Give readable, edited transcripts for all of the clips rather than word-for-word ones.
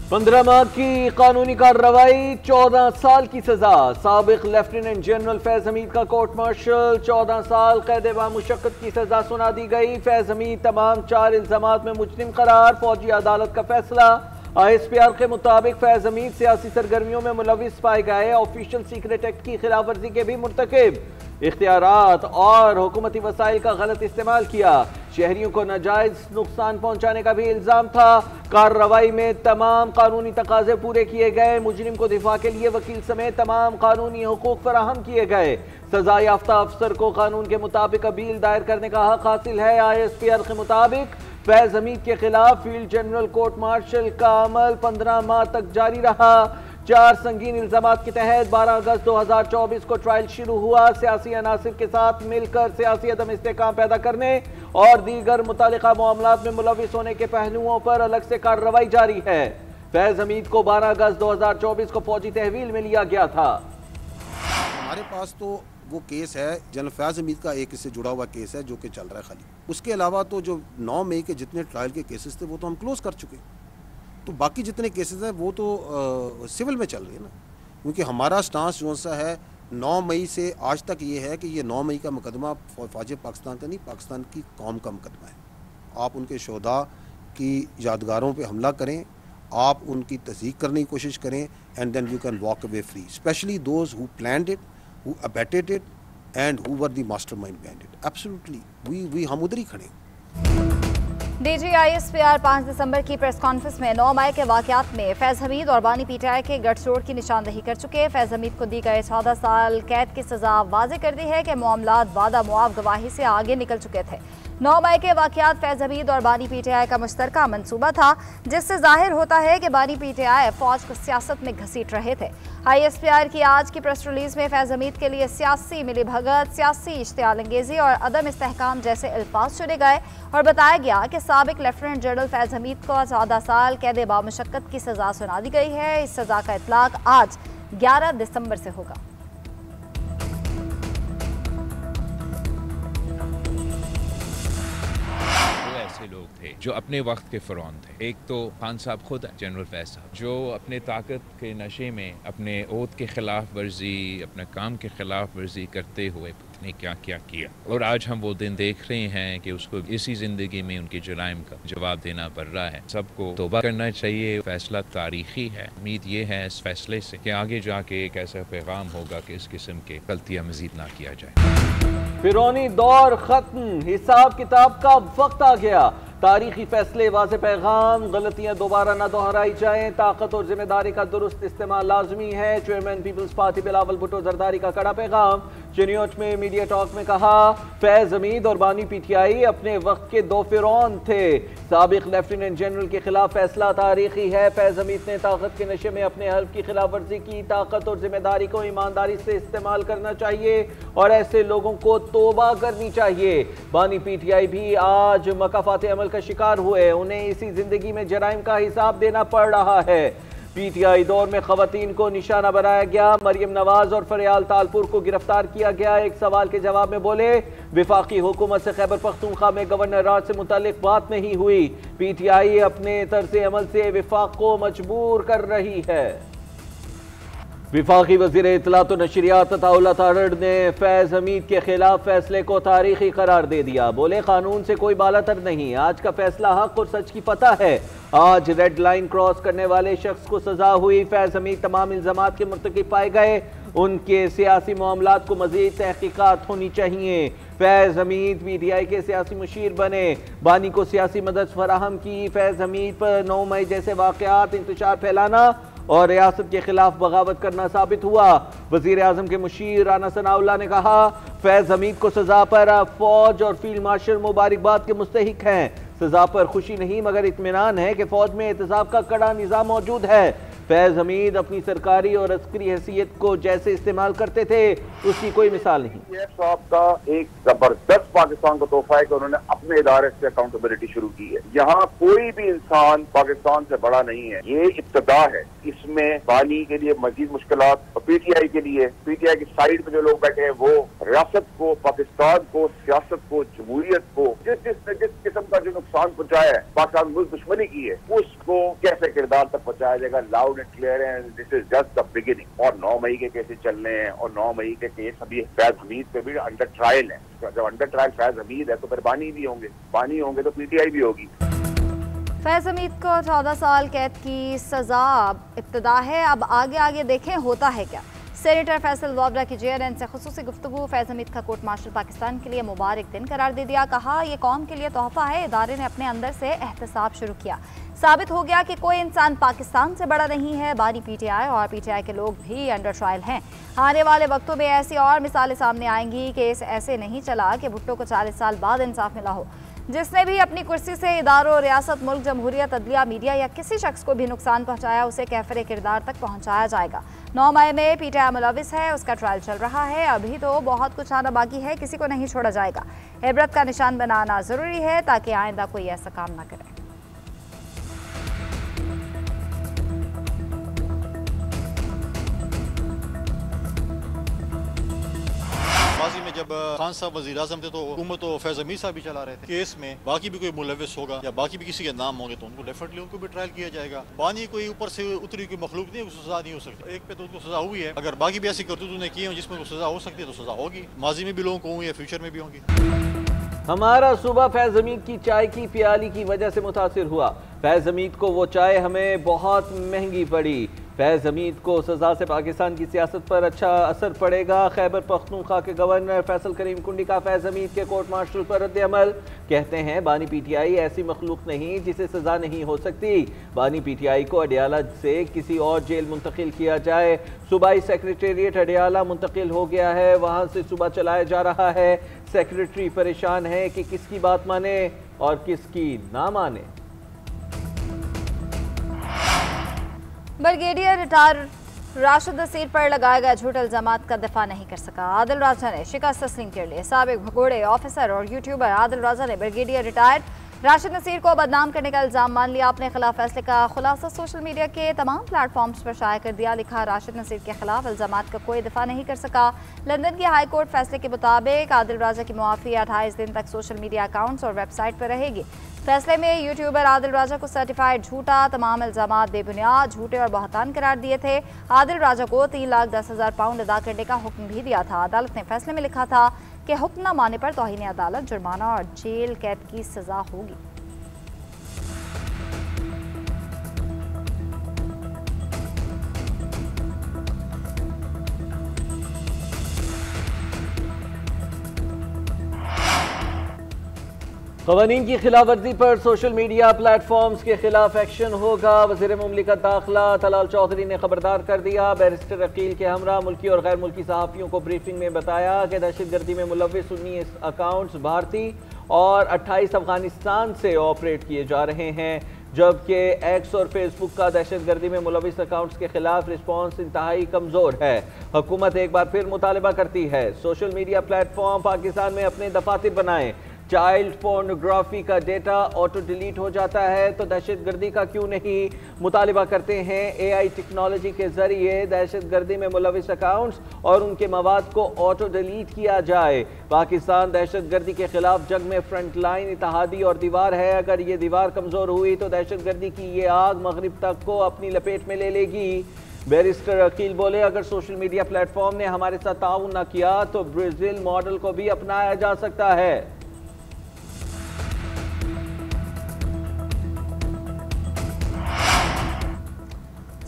15 माह की कानूनी कार्रवाई, 14 साल की सजा। साबिक लेफ्टिनेंट जनरल फैज हमीद का कोर्ट मार्शल, 14 साल कैद बामुशक्कत की सजा सुना दी गई। फैज हमीद तमाम 4 इल्जामात में मुजरिम करार, फौजी अदालत का फैसला। ISPR के मुताबिक फैज हमीद सियासी सरगर्मियों में मुलविस पाए गए, ऑफिशियल सीक्रेट एक्ट की खिलाफ वर्जी के भी मुर्तकिब, इख्तियारात और हुकूमती वसाइल का गलत इस्तेमाल किया, शहरियों को नाजायज नुकसान पहुंचाने का भी इल्जाम था। कार्रवाई में तमाम कानूनी तकाजे पूरे किए गए, मुजरिम को दिफा के लिए वकील समेत तमाम कानूनी हुकूक फराहम किए गए। सजा याफ्ता अफसर को कानून के मुताबिक अपील दायर करने का हक हासिल है। ISPR के मुताबिक फैज हमीद के खिलाफ फील्ड जनरल कोर्ट मार्शल का अमल 15 माह तक जारी रहा। 4 संगीन इल्जामात के तहत 12 अगस्त 2024 को ट्रायल शुरू हुआ। सियासी अनासिर के साथ मिलकर सियासी अदम इस्तेहकाम पैदा करने और दीगर मुतालिका मामलात में मुलविस होने के पहलुओं पर अलग से कार्रवाई जारी है। फैज हमीद को 12 अगस्त 2024 को फौजी तहवील में लिया गया था। हमारे पास तो वो केस है, जनरल फैज हमीद का एक इससे जुड़ा हुआ केस है जो कि चल रहा है खाली। उसके अलावा तो जो 9 मई के जितने ट्रायल के केसेस थे वो तो हम क्लोज कर चुके। तो बाकी जितने केसेस हैं वो तो सिविल में चल रही है ना, क्योंकि हमारा स्टांस जो सा है 9 मई से आज तक ये है कि ये 9 मई का मुकदमा फौज पाकिस्तान का नहीं, पाकिस्तान की कौम का मुकदमा है। आप उनके शोधा की यादगारों पे हमला करें, आप उनकी तस्दीक करने की कोशिश करें, and then you can walk away free, specially those who planned it, who abetted it and who were the mastermind behind it. Absolutely हम उधर ही खड़े हैं। DG ISPR 5 दिसंबर की प्रेस कॉन्फ्रेंस में 9 मई के वाकयात में फैज हमीद और बानी PTI के गठजोड़ की निशानदही कर चुके। फैज हमीद को दी गए 14 साल कैद की सजा वाज़ेह कर दी है कि मामलात वादा मुआव गवाही से आगे निकल चुके थे। 9 मई के वाकयात फैज हमीद और बानी PTI का मुश्तरका मंसूबा था, जिससे जाहिर होता है कि बानी PTI फौज को सियासत में घसीट रहे थे। ISPR की आज की प्रेस रिलीज में फैज हमीद के लिए सियासी मिलीभगत, सियासी इश्तियाल अंगेजी और अदम इस्तेहकाम जैसे अल्फाज चुने गए और बताया गया कि साबिक लेफ्टिनेंट जनरल फैज हमीद को 14 साल कैद बामुशक्कत की सजा सुना दी गई है। इस सजा का इतलाक आज 11 दिसंबर से होगा। लोग थे जो अपने वक्त के फ़िरौन थे। एक तो खान साहब खुद, जनरल फैज साहब, जो अपने ताकत के नशे में अपने ओहद के खिलाफ वर्जी, अपने काम के खिलाफ वर्जी करते हुए ने क्या क्या किया, और आज हम वो दिन देख रहे हैं कि उसको इसी ज़िंदगी में उनके जुराइम का जवाब देना पड़ रहा है। सबको तौबा करना चाहिए। फैसला तारीखी है। उम्मीद ये है इस फैसले से कि आगे जाके एक ऐसा पैगाम होगा कि इस किस्म के गलतियाँ मजीद ना किया जाए। फिरौनी दौर खत्म, हिसाब किताब का वक्त आ गया। तारीखी फैसले, वाज़ेह पैगाम, गलतियां दोबारा न दोहराई जाएं, ताकत और जिम्मेदारी का दुरुस्त इस्तेमाल लाजमी है। Chairman people's party Bilawal Bhutto Zardari का कड़ा पैगाम। चिन्योच में मीडिया टॉक में कहा, फैज हमीद और बानी PTI अपने वक्त के 2 फिरौन थे। साबिक लेफ्टिनेंट जनरल के खिलाफ फैसला तारीखी है। फैज हमीद ने ताकत के नशे में अपने हल्फ की खिलाफ वर्जी की। ताकत और जिम्मेदारी को ईमानदारी से इस्तेमाल करना चाहिए और ऐसे लोगों को तौबा करनी चाहिए। बानी PTI भी आज मकाफात अमल का शिकार हुए। उन्हें इसी जिंदगी में जराइम का हिसाब देना पड़ रहा है। PTI दौर में खवातीन को निशाना बनाया गया। मरियम नवाज और फरियाल तालपुर को गिरफ्तार किया गया। एक सवाल के जवाब में बोले, विफाकी हुकूमत से खैबर पख्तूनख्वा में गवर्नर राज से मुतालिक बात नहीं हुई। PTI अपने तर्ज अमल से विफाक को मजबूर कर रही है। विफाकी वज़ीर इत्तलात और नशरियात अताउल्लाह तारड़ ने फैज हमीद के खिलाफ फैसले को तारीखी करार दे दिया। बोले, कानून से कोई बालातर नहीं, आज का फैसला हक और सच की पता है। आज रेड लाइन क्रॉस करने वाले शख्स को सजा हुई। फैज हमीद तमाम इल्जामात के मुर्तकिब पाए गए। उनके सियासी मामलात को मजीद तहकीकात होनी चाहिए। फैज हमीद PTI के सियासी मुशीर बने। बानी को सियासी मदद फराहम की। फैज हमीद पर 9 मई जैसे वाकयात इंतशार फैलाना और रियासत के खिलाफ बगावत करना साबित हुआ। वजीर आजम के मुशीर राना सनाउल्लाह ने कहा, फैज हमीद को सजा पर फौज और फील्ड मार्शल मुबारकबाद के मुस्तहिक हैं। सजा पर खुशी नहीं मगर इत्मीनान है कि फौज में एहतसाब का कड़ा निज़ाम मौजूद है। फैज हमीद अपनी सरकारी और अस्करी हैसियत को जैसे इस्तेमाल करते थे उसकी कोई मिसाल नहीं। साहब का एक जबरदस्त पाकिस्तान को तोहफा है कि उन्होंने अपने इदारे से अकाउंटेबिलिटी शुरू की है। यहाँ कोई भी इंसान पाकिस्तान से बड़ा नहीं है, ये इब्तदा है। इसमें बानी के लिए मजीद मुश्किलात, पीटीआई के लिए, पीटीआई की साइड में जो लोग बैठे हैं वो रियासत को, पाकिस्तान को, सियासत को, जमहूरियत को जिस किस्म का जो नुकसान पहुंचाया है, पाकिस्तान मुल्क दुश्मनी की है, उसको कैसे किरदार तक पहुंचाया जाएगा, लाउड एंड क्लियर है। This is just the beginning. और 9 मई के केसेस चल रहे हैं और 9 मई के केस अभी फैज हमीद पे भी अंडर ट्रायल है। जब अंडर ट्रायल फैज हमीद है तो फिर बानी भी होंगे, बानी होंगे तो पीटीआई भी होगी। फैज हमीद को 14 साल कैद की सजा इब्तदा है। अब आगे आगे देखें होता है क्या। सेनेटर फैसल वावरा की JNN से खुसूसी गुफ्तगू। फैज हमीद का कोर्ट मार्शल पाकिस्तान के लिए मुबारक दिन करार दे दिया। कहा यह कौम के लिए तोहफा है। इदारे ने अपने अंदर से एहतसाब शुरू किया। साबित हो गया कि कोई इंसान पाकिस्तान से बड़ा नहीं है। बानी PTI और PTI के लोग भी अंडर ट्रायल हैं। आने वाले वक्तों में ऐसी और मिसालें सामने आएंगी। केस ऐसे नहीं चला कि भुट्टो को 40 साल बाद इंसाफ मिला हो। जिसने भी अपनी कुर्सी से इदारों, रियासत, मुल्क, जमहूरियत, अदलिया, मीडिया या किसी शख्स को भी नुकसान पहुंचाया उसे कैफरे किरदार तक पहुंचाया जाएगा। 9 मई में PTI मुलविस है, उसका ट्रायल चल रहा है। अभी तो बहुत कुछ आना बाकी है, किसी को नहीं छोड़ा जाएगा। इबरत का निशान बनाना जरूरी है ताकि आइंदा कोई ऐसा काम ना करे। माजी में जब खान साहब वज़ीर आज़म थे तो हुकूमत तो फैज हमीद साहब भी चला रहे थे। केस में बाकी भी कोई मुलविस होगा या बाकी भी किसी के नाम होंगे तो उनको डेफिनेटली उनको भी ट्रायल किया जाएगा। बानी कोई ऊपर से उतरी कोई मखलूक नहीं, उसको सजा नहीं हो सकती। एक पे तो उसको सजा हुई है, अगर बाकी भी ऐसी करतूत उन्हें की है जिसमें सजा हो सकती है तो सजा होगी। माजी में भी लोगों को हुई है, फ्यूचर में भी होंगी। हमारा सूबा फैज हमीद की चाय की प्याली की वजह से मुतासिर हुआ। फैज हमीद को वो चाय हमें बहुत महंगी पड़ी। फैज हमीद को सजा से पाकिस्तान की सियासत पर अच्छा असर पड़ेगा। खैबर पख्तूनख्वा के गवर्नर फैसल करीम कुंडी का फैज हमीद के कोर्ट मार्शल पर रद्द अमल। कहते हैं बानी PTI ऐसी मखलूक नहीं जिसे सजा नहीं हो सकती। बानी PTI को अडियाला से किसी और जेल मुंतकिल किया जाए। सूबाई सेक्रेटेरिएट अडियाला मुंतकिल हो गया है, वहाँ से सूबा चलाया जा रहा है। सेक्रेटरी परेशान है कि किसकी बात माने और किसकी ना माने। ब्रिगेडियर रिटायर राशिद नसीर पर लगाए गए झूठे इल्जामात का दिफा नहीं कर सका। आदिल राजा ने शिकस्त तस्लीम कर ली। साबिक भगोड़े ऑफिसर और यूट्यूबर आदिल राजा ने ब्रिगेडियर रिटायर राशिद नसीर को बदनाम करने का इल्जाम मान लिया। अपने खिलाफ फैसले का खुलासा सोशल मीडिया के तमाम प्लेटफॉर्म्स पर शाया कर दिया। लिखा, राशिद नसीर के खिलाफ इल्जामात का कोई दिफा नहीं कर सका। लंदन की हाई कोर्ट फैसले के मुताबिक आदिल राजा की मुआफी 28 दिन तक सोशल मीडिया अकाउंट्स और वेबसाइट पर रहेगी। फैसले में यूट्यूबर आदिल राजा को सर्टिफाइड झूठा, तमाम इल्जामात बेबुनियाद, झूठे और बहतान करार दिए थे। आदिल राजा को 3,10,000 पाउंड अदा करने का हुक्म भी दिया था। अदालत ने फैसले में लिखा था कि हुक्म न मानने पर तौहीन अदालत, जुर्माना और जेल कैद की सजा होगी। क़वानीन की खिलाफ वर्जी पर सोशल मीडिया प्लेटफॉर्म्स के खिलाफ एक्शन होगा। वज़ीर मुमलिकत दाखिला तलाल चौधरी ने खबरदार कर दिया। बैरिस्टर अकील के हमरा मुल्की और गैर मुल्की सहाफ़ियों को ब्रीफिंग में बताया कि दहशतगर्दी में मुलविस 19 अकाउंट्स भारतीय और 28 अफगानिस्तान से ऑपरेट किए जा रहे हैं, जबकि एक्स और फेसबुक का दहशतगर्दी में मुलविस अकाउंट्स के खिलाफ रिस्पॉन्स इंतहाई कमज़ोर है। हुकूमत एक बार फिर मुतालबा करती है सोशल मीडिया प्लेटफॉर्म पाकिस्तान में अपने दफातर बनाएं। चाइल्ड पोर्नोग्राफी का डेटा ऑटो डिलीट हो जाता है तो दहशतगर्दी का क्यों नहीं। मुतालबा करते हैं AI टेक्नोलॉजी के जरिए दहशतगर्दी में मुलविस अकाउंट्स और उनके मवाद को ऑटो डिलीट किया जाए। पाकिस्तान दहशतगर्दी के खिलाफ जंग में फ्रंट लाइन इत्तेहादी और दीवार है। अगर ये दीवार कमज़ोर हुई तो दहशतगर्दी की ये आग मगरिब तक को अपनी लपेट में ले लेगी। बैरिस्टर अकील बोले, अगर सोशल मीडिया प्लेटफॉर्म ने हमारे साथ ताउन न किया तो ब्राज़ील मॉडल को भी अपनाया जा सकता है।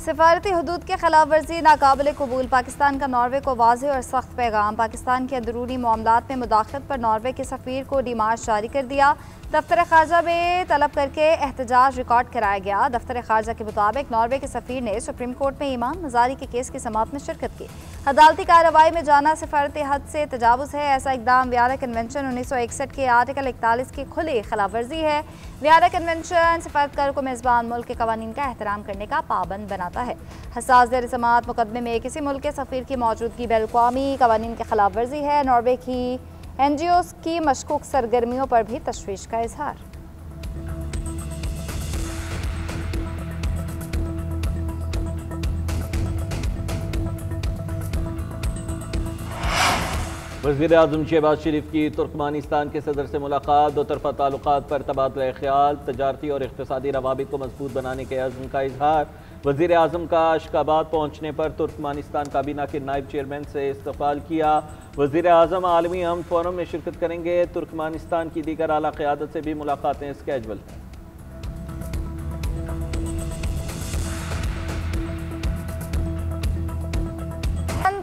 सिफारती हदूद के खिलाफ वर्जी नाकाबिल कबूल। पाकिस्तान का नॉर्वे को वाज़ेह और सख्त पैगाम। पाकिस्तान के अंदरूनी मामलात में मुदाखलत पर नॉर्वे के सफ़ीर को डिमार्च जारी कर दिया। दफ्तर खारजा में तलब करके एहतजाज रिकॉर्ड कराया गया। दफ्तर खारजा के मुताबिक नॉर्वे के सफीर ने सुप्रीम कोर्ट में ईमान मजारी के केस की समाअत में शिरकत की। अदालती कार्रवाई में जाना सिफारत हद से तजावुज है। ऐसा इकदाम वियना कन्वेंशन 1961 के आर्टिकल 41 की खुली खिलाफ वर्जी है। वियना कन्वेंशन सिफारतकार को मेज़बान मुल्क के कवानीन का एहतराम करने का पाबंद बनाता है। हसास ज़ेर समाअत मुकदमे में किसी मुल्क के सफीर की मौजूदगी बैनुल-अक़वामी कवानीन की खिलाफ वर्जी है। नॉर्वे की NGOs की मशकूक सरगर्मियों पर भी तशवीश का इजहार। वज़ीर-ए-आज़म शहबाज शरीफ की तुर्कमानिस्तान के सदर से मुलाकात। दो तरफ़ा ताल्लुकात पर तबादला ख्याल, तजारती और इक़्तिसादी रवाबित को मजबूत बनाने के अज़्म का इजहार। वज़ीर-ए-आज़म का अशकाबाद पहुँचने पर तुर्कमानिस्तान काबीना के नायब चेयरमैन से इस्तक़बाल किया। वज़ीर-ए-आज़म आलमी अमन फोरम में शिरकत करेंगे। तुर्कमानिस्तान की दीगर आला क़यादत से भी मुलाकातें स्केजुअल हैं।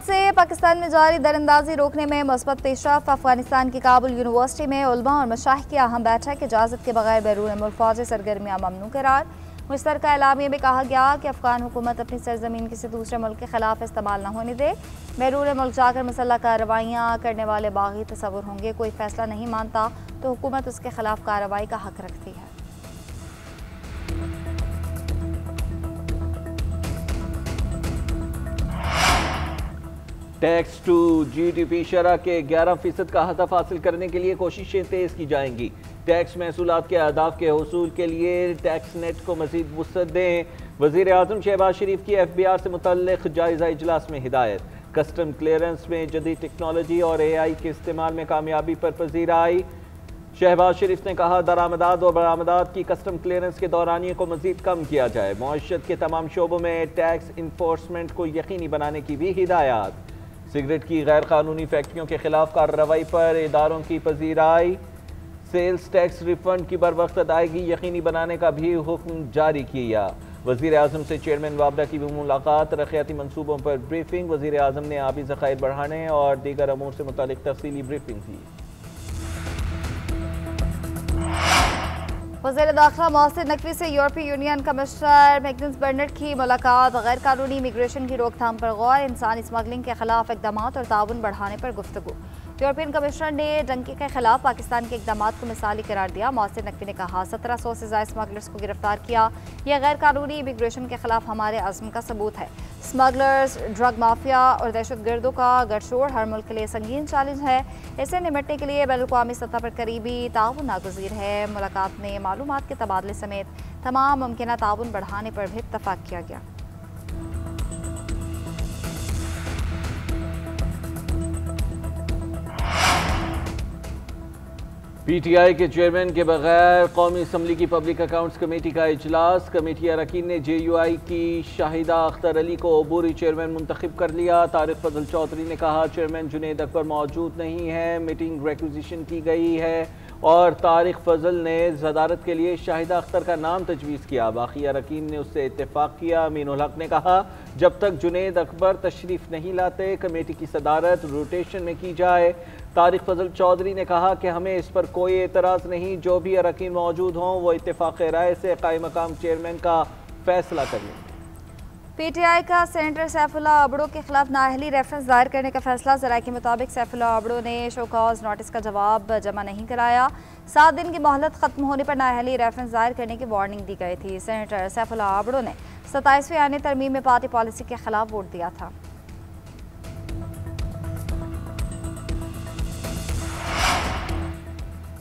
से पाकिस्तान में जारी दरअंदाजी रोकने में मुस्बत पेशरफ। अफगानिस्तान की काबुल यूनिवर्सिटी में उलमा और मशाइख की अहम बैठक। इजाज़त के बगैर बैरून मुल्क फौजी सरगर्मियाँ ममनू करार। मुश्तरका एलामिया में कहा गया कि अफगान हुकूमत अपनी सरजमीन किसी दूसरे मुल्क के खिलाफ इस्तेमाल न होने दे। बैरून मुल्क जाकर मुसल्लह कार्रवाइयाँ करने वाले बागी तसव्वुर होंगे। कोई फैसला नहीं मानता तो हुकूमत उसके खिलाफ कार्रवाई का हक रखती है। टैक्स टू GDP शरह के 11% का हदफ हासिल करने के लिए कोशिशें तेज़ की जाएंगी। टैक्स महसूलात के अहदाफ के हसूल के लिए टैक्स नेट को मज़ीद वुसअत दें। वज़ीर-ए-आज़म शहबाज शरीफ की FBR से मुतल्लिक़ जायज़ा इजलास में हिदायत। कस्टम क्लियरेंस में जदीद टेक्नोलॉजी और AI के इस्तेमाल में कामयाबी पर पजीराई। शहबाज शरीफ ने कहा दरामदात और बरामदात की कस्टम क्लियरेंस के दौरानिए को मज़ीद कम किया जाए। मईशत के तमाम शोबों में टैक्स इन्फोर्समेंट को यकीनी बनाने की भी हिदायत। सिगरेट की गैर कानूनी फैक्ट्रियों के खिलाफ कार्रवाई पर इदारों की पजीराई। सेल्स टैक्स रिफंड की बरवक्त अदायगी यकीनी बनाने का भी हुक्म जारी किया। वज़ीर-ए-आज़म से चेयरमैन वाबडा की भी मुलाकात। तरक्याती मंसूबों पर ब्रीफिंग। वज़ीर-ए-आज़म ने आबी ज़खायर बढ़ाने और दीगर अमूर से मुतालिक तफसीली ब्रीफिंग की। वज़ीर दाखिला मोहसिन नकवी से यूरोपीय यूनियन कमिश्नर मैग्नस बर्नट की मुलाकात। गैर कानूनी इमिग्रेशन की रोकथाम पर गौर। इंसानी स्मगलिंग के खिलाफ इकदाम और ताउन बढ़ाने पर गुफ्तगू। यूरोपियन कमिश्नर ने डंकी के खिलाफ पाकिस्तान के इकदाम को मिसाली करार दिया। मोहसिन नकवी ने कहा 1700 से ज़ायद स्मगलर्स को गिरफ्तार किया। यह गैर कानूनी इमिग्रेशन के खिलाफ हमारे अज़्म का सबूत है। स्मगलर्स, ड्रग माफिया और दहशत गर्दों का गठजोड़ हर मुल्क के लिए संगीन चैलेंज है। इससे निपटने के लिए बैनुल-अक़वामी सतह पर करीबी ताउन नागुज़ीर है। मुलाकात में मालूमात के तबादले समेत तमाम मुमकिन ताउन बढ़ाने पर भी इत्तफाक किया गया। PTI के चेयरमैन के बगैर कौमी असम्बली की पब्लिक अकाउंट्स कमेटी का इजलास। कमेटी अरकान ने JUI की शाहिदा अख्तर अली को अबूरी चेयरमैन मुंतखब कर लिया। तारिक फजल चौधरी ने कहा चेयरमैन जुनैद अकबर मौजूद नहीं है। मीटिंग रिक्विजिशन की गई है और तारिक फजल ने सदारत के लिए शाहिदा अख्तर का नाम तजवीज़ किया। बाकी अरकान ने उससे इत्तेफाक किया। अमीनुल हक ने कहा जब तक जुनैद अकबर तशरीफ नहीं लाते कमेटी की सदारत रोटेशन में की जाए। तारिक फजल चौधरी ने कहा कि हमें इस पर कोई एतराज़ नहीं। जो भी अरकान मौजूद हों वो इत्तेफाक राय से कायम मकाम चेयरमैन का फैसला कर लें। PTI का सेनेटर सैफुल्ला अबड़ो के खिलाफ नाअहली रेफरेंस दायर करने का फैसला। ज़राए के मुताबिक सैफुल्ला अबड़ो ने शो कॉज नोटिस का जवाब जमा नहीं कराया। 7 दिन की मोहलत खत्म होने पर नाअहली रेफरेंस दायर करने की वार्निंग दी गई थी। सेनेटर सैफुल्ला अबड़ो ने 27वें आने तरमीम में पार्टी पॉलिसी के खिलाफ वोट दिया था।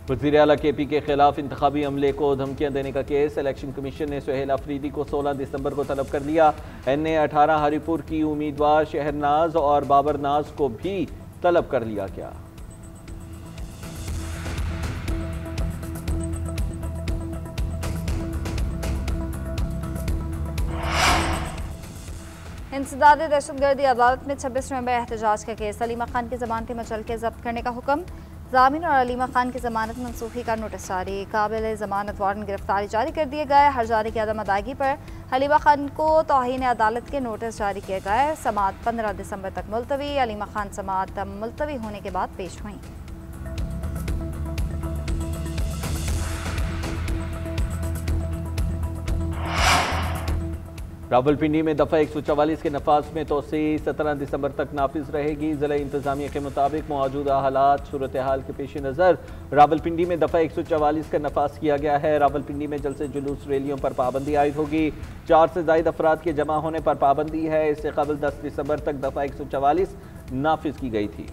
वज़ीर आला KP के खिलाफ इंतखाबी अमले को धमकियां देने का केस। इलेक्शन कमीशन ने सुहेल अफरीदी को 16 दिसंबर को तलब कर लिया। NA 18 हरीपुर की उम्मीदवार शहरनाज और बाबरनाज को भी तलब कर लिया गया। इंसदाद दहशतगर्दी अदालत में 26 नवंबर एहतजाज का केस। अलीमा खान की जमानती मचल के जब्त करने का हुक्म। जामिन और अलीमा खान की जमानत मनसूखी का नोटिस जारी। काबिल जमानत वारंट गिरफ्तारी जारी कर दिए गए। हर्जाने की अदम अदायगी पर अलीमा खान को तौहीन अदालत के नोटिस जारी किए गए। समाअत 15 दिसंबर तक मुलतवी। अलीमा खान समाअत मुलतवी होने के बाद पेश हुई। रावलपिंडी में दफ़ा 144 के नफाज में तोसी 17 दिसंबर तक नाफिज रहेगी। ज़िला इंतजामिया के मुताबिक मौजूदा हालात सूरत हाल के पेश नज़र रावलपिंडी में दफ़ा 144 का नफाज किया गया है। रावलपिंडी में जलसे जुलूस रैलियों पर पाबंदी आयद होगी। 4 से ज़ायद अफराद के जमा होने पर पाबंदी है। इससे कबल 10 दिसंबर तक दफ़ा 144 नाफिज की गई थी।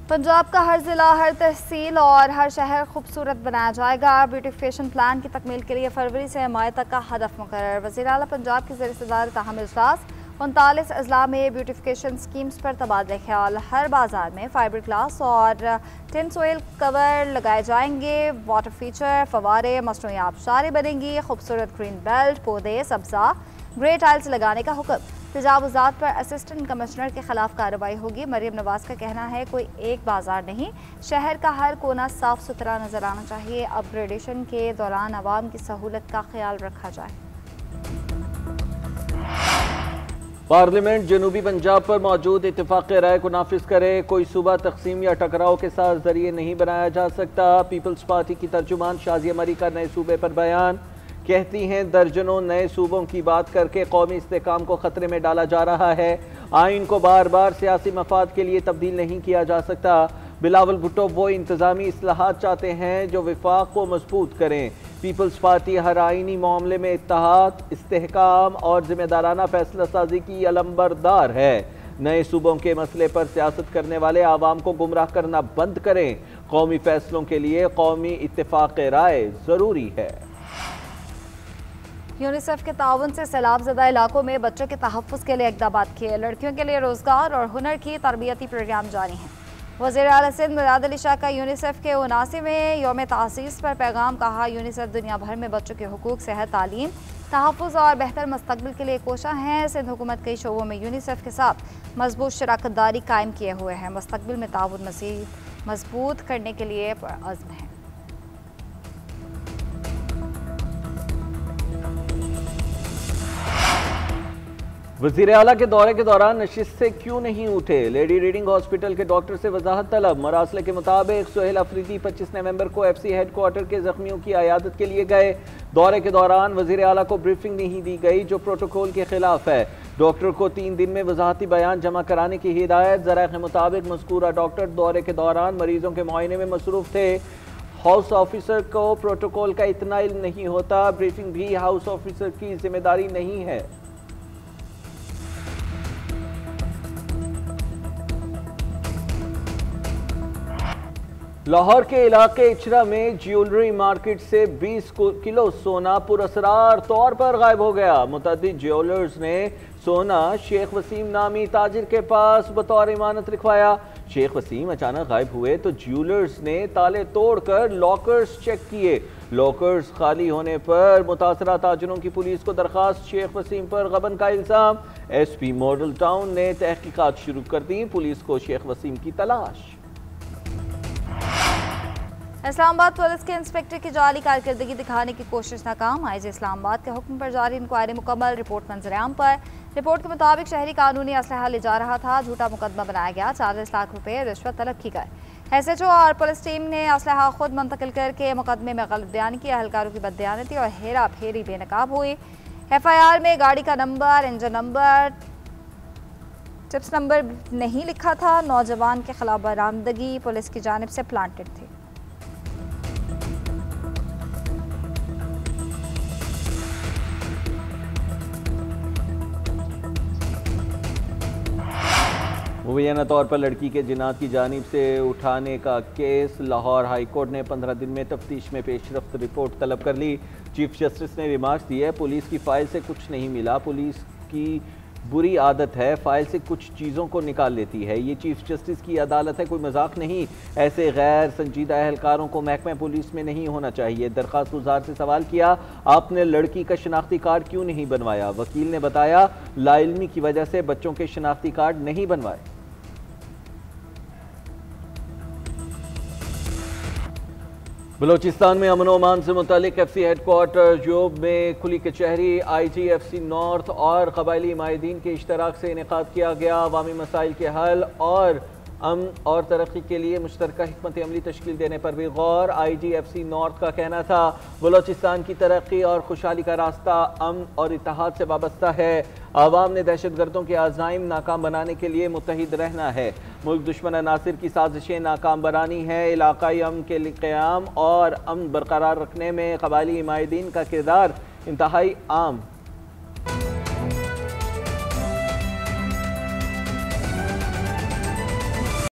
पंजाब का हर जिला, हर तहसील और हर शहर खूबसूरत बनाया जाएगा। ब्यूटिफिकेशन प्लान की तकमील के लिए फरवरी से मई तक का हदफ मुकर्रर। वज़ीर आला पंजाब की ज़ेर-ए-सदारत ताहम इजलास 39 अजला में ब्यूटिफिकेशन स्कीम्स पर तबादला ख्याल। हर बाजार में फाइबर ग्लास और टिन सोयल कवर लगाए जाएंगे। वाटर फीचर, फवारे, मसनूई आबशारें बनेंगी। खूबसूरत ग्रीन बेल्ट, पौधे, सब्जा, ग्रे टाइल्स लगाने का हुक्म। तजावुज़ात पर असिस्टेंट कमिश्नर के खिलाफ कार्रवाई होगी। मरियम नवाज का कहना है कोई एक बाजार नहीं, शहर का हर कोना साफ सुथरा नजर आना चाहिए। अपग्रेडेशन के दौरान आवाम की सहूलत का ख्याल रखा जाए। पार्लियामेंट जनूबी पंजाब पर मौजूद इत्तेफाक राय को नाफिज करे। कोई सूबा तकसीम या टकराव के साथ जरिए नहीं बनाया जा सकता। पीपल्स पार्टी की तर्जुमान शाजिया मरी का नए सूबे पर बयान। कहती हैं दर्जनों नए सूबों की बात करके कौमी इस्तेकाम को खतरे में डाला जा रहा है। आइन को बार बार सियासी मफाद के लिए तब्दील नहीं किया जा सकता। बिलावल भुट्टो वो इंतजामी इस्लाहात चाहते हैं जो विफाक को मजबूत करें। पीपल्स पार्टी हर आइनी मामले में इत्तेहाद, इस्तेहकाम और जिम्मेदाराना फैसला साजी की अलंबरदार है। नए सूबों के मसले पर सियासत करने वाले आवाम को गुमराह करना बंद करें। कौमी फैसलों के लिए कौमी इत्तेफाक राय जरूरी है। यूनिसेफ के ताउन से सैलाब-ज़दा इलाकों में बच्चों के तहफ़्फ़ुज़ के लिए इक़दाम किए। लड़कियों के लिए रोज़गार और हुनर की तरबियती प्रोग्राम जारी हैं। वज़ीर आला सिंध मुराद अली शाह का यूनिसेफ के 79वें यौम तासीस पर पैगाम। कहा यूनिसेफ दुनिया भर में बच्चों के हुकूक, सेहत, तालीम, तहफ़्फ़ुज़ और बेहतर मुस्तक़बिल के लिए कोशा है। सिंध हुकूमत कई शोबों में यूनिसेफ के साथ मजबूत शराकत दारी कायम किए हुए हैं। मुस्तक़बिल में ताउन मज़ीद मजबूत करने के लिए पुरअज़्म है। वज़ीर आला के दौरे के दौरान नशिस्त से क्यों नहीं उठे? लेडी रीडिंग हॉस्पिटल के डॉक्टर से वजाहत तलब। मरासले के मुताबिक सुहेल अफरीदी 25 नवंबर को FC हेडक्वार्टर के जख्मियों की अयादत के लिए गए। दौरे के दौरान वज़ीर आला को ब्रीफिंग नहीं दी गई जो प्रोटोकॉल के खिलाफ है। डॉक्टर को 3 दिन में वजाहती बयान जमा कराने की हिदायत। ज़राए के मुताबिक मज़कूरा डॉक्टर दौरे के दौरान मरीजों के मुआयने में मसरूफ़ थे। हाउस ऑफिसर को प्रोटोकॉल का इतना इल्म नहीं होता। ब्रीफिंग भी हाउस ऑफिसर की जिम्मेदारी नहीं है। लाहौर के इलाके इचरा में ज्वेलरी मार्केट से 20 किलो सोना पुरअसरार तौर पर गायब हो गया। मुतअद्दिद ज्वेलर्स ने सोना शेख वसीम नामी ताजिर के पास बतौर इमानत लिखवाया। शेख वसीम अचानक गायब हुए तो ज्वेलर्स ने ताले तोड़कर लॉकर्स चेक किए। लॉकर्स खाली होने पर मुतासरा ताजिरों की पुलिस को दरखास्त। शेख वसीम पर गबन का इल्जाम। SP मॉडल टाउन ने तहकीकात शुरू कर दी। पुलिस को शेख वसीम की तलाश। इस्लामाबाद पुलिस के इंस्पेक्टर की जाली कारकर्दगी दिखाने की कोशिश नाकाम। IG इस्लामाबाद के हुक्म पर जारी इंक्वायरी मुकम्मल। रिपोर्ट मंजर-ए-आम पर। रिपोर्ट के मुताबिक शहरी कानूनी असलहा ले जा रहा था। झूठा मुकदमा बनाया गया। 40 लाख रुपए रिश्वत तलब की गई। SHO और पुलिस टीम ने असलहा खुद मुंतकिल करके मुकदमे में गलत बयान किया। एहलकारों की बददयानती और हेरा फेरी बेनकाब हुई। FIR में गाड़ी का number, engine number, tips number नहीं लिखा था। नौजवान के खिलाफ बरामदगी पुलिस की जानिब से प्लांटेड थी। मुबैना तौर पर लड़की के जिनात की जानिब से उठाने का केस। लाहौर हाई कोर्ट ने 15 दिन में तफ्तीश में पेशरफ्त रिपोर्ट तलब कर ली। चीफ जस्टिस ने रिमार्क्स दिए पुलिस की फाइल से कुछ नहीं मिला। पुलिस की बुरी आदत है, फाइल से कुछ चीज़ों को निकाल लेती है। ये चीफ जस्टिस की अदालत है, कोई मजाक नहीं। ऐसे गैर संजीदा एहलकारों को महकमे पुलिस में नहीं होना चाहिए। दरख्वास्त गुजार से सवाल किया आपने लड़की का शनाख्ती कार्ड क्यों नहीं बनवाया? वकील ने बताया लाइल्मी की वजह से बच्चों के शनाख्ती कार्ड नहीं बनवाए। बलोचिस्तान में अमन ओमान से मुतालिक FC हेडक्वार्टर जोब में खुली कचहरी। IGFC नॉर्थ और कबायली माहिदीन के इश्तराक से इनेकाद किया गया। अवामी मसाइल के हल और अमन और तरक्की के लिए मुश्तरका हिकमत अमली तश्कील देने पर भी गौर। IGFC नॉर्थ का कहना था बलोचिस्तान की तरक्की और खुशहाली का रास्ता अमन और इत्तेहाद से वाबस्ता है। आवाम ने दहशत गर्दों के अज़ाइम नाकाम बनाने के लिए मुत्तहिद रहना है। मुल्क दुश्मन नासिर की साजिशें नाकाम बनानी है। इलाकाई अमन के क़याम और अमन बरकरार रखने में क़बायली हिमायतीन का किरदार इंतहाई आम